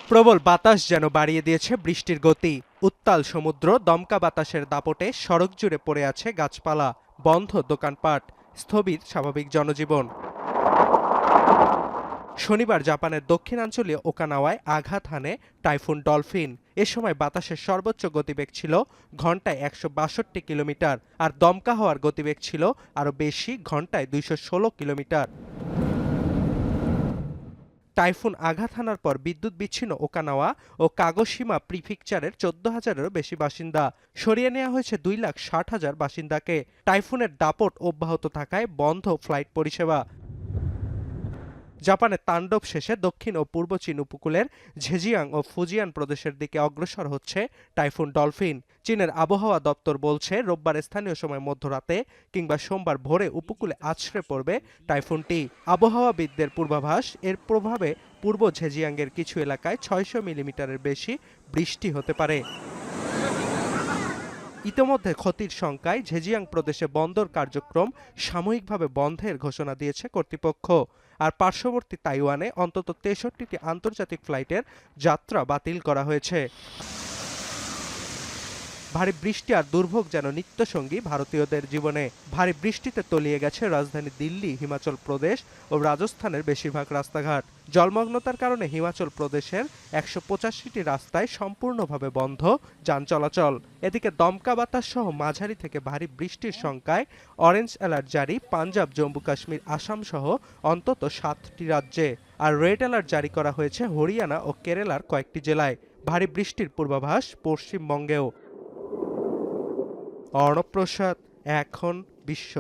প্রবল বাতাস যেন বাড়িয়ে দিয়েছে বৃষ্টির গতি। উত্তাল সমুদ্র, দমকা বাতাসের দাপটে সড়ক জুড়ে পড়ে আছে গাছপালা, বন্ধ দোকানপাট, স্থবির স্বাভাবিক জনজীবন। শনিবার জাপানের দক্ষিণাঞ্চলীয় ওকানাওয়ায় আঘাত হানে টাইফুন ডলফিন। এ সময় বাতাসের সর্বোচ্চ গতিবেগ ছিল ঘন্টায় ১৬২ কিলোমিটার, আর দমকা হওয়ার গতিবেগ ছিল আরও বেশি, ঘন্টায় ২১৬ কিলোমিটার। টাইফুন আঘাত হানার পর বিদ্যুৎ বিচ্ছিন্ন ওকানাওয়া ও কাগোশিমা প্রিফেকচারের ১৪,০০০-এরও বেশি বাসিন্দা। সরিয়ে নেওয়া হয়েছে ২,৬০,০০০ বাসিন্দাকে। টাইফুনের দাপট অব্যাহত থাকায় বন্ধ ফ্লাইট পরিষেবা। জাপানের তাণ্ডব শেষে দক্ষিণ ও পূর্ব চীন উপকূলের ঝেজিয়াং ও ফুজিয়ান প্রদেশের দিকে অগ্রসর হচ্ছে টাইফুন ডলফিন। চীনের আবহাওয়া দপ্তর বলছে, রোববার স্থানীয় সময় মধ্যরাতে কিংবা সোমবার ভোরে উপকূলে আছড়ে পড়বে টাইফুনটি। আবহাওয়াবিদদের পূর্বাভাস, এর প্রভাবে পূর্ব ঝেজিয়াংয়ের কিছু এলাকায় ৬০০ মিলিমিটারের বেশি বৃষ্টি হতে পারে। ইতোমধ্যে ক্ষতির শঙ্কায় ঝেজিয়াং প্রদেশে বন্দর কার্যক্রম সাময়িকভাবে বন্ধের ঘোষণা দিয়েছে কর্তৃপক্ষ। আর পার্শ্ববর্তী তাইওয়ানে অন্তত ৬৩টি আন্তর্জাতিক ফ্লাইটের যাত্রা বাতিল করা হয়েছে। ভারী বৃষ্টি আর দুর্ভোগ যেন নিত্যসঙ্গী ভারতীয়দের জীবনে। ভারী বৃষ্টিতে তলিয়ে গেছে রাজধানী দিল্লি, হিমাচল প্রদেশ ও রাজস্থানের বেশিরভাগ রাস্তাঘাট। জলমগ্নতার কারণে হিমাচল প্রদেশের ১৮৫টি রাস্তায় সম্পূর্ণভাবে বন্ধ যান চলাচল। এদিকে দমকা বাতাস সহ মাঝারি থেকে ভারী বৃষ্টির শঙ্কায় অরেঞ্জ অ্যালার্ট জারি পাঞ্জাব, জম্মু কাশ্মীর, আসাম সহ অন্তত ৭টি রাজ্যে। আর রেড অ্যালার্ট জারি করা হয়েছে হরিয়ানা ও কেরালার কয়েকটি জেলায়। ভারী বৃষ্টির পূর্বাভাস পশ্চিমবঙ্গেও। অর্ণব প্রসাদ, এখন বিশ্ব।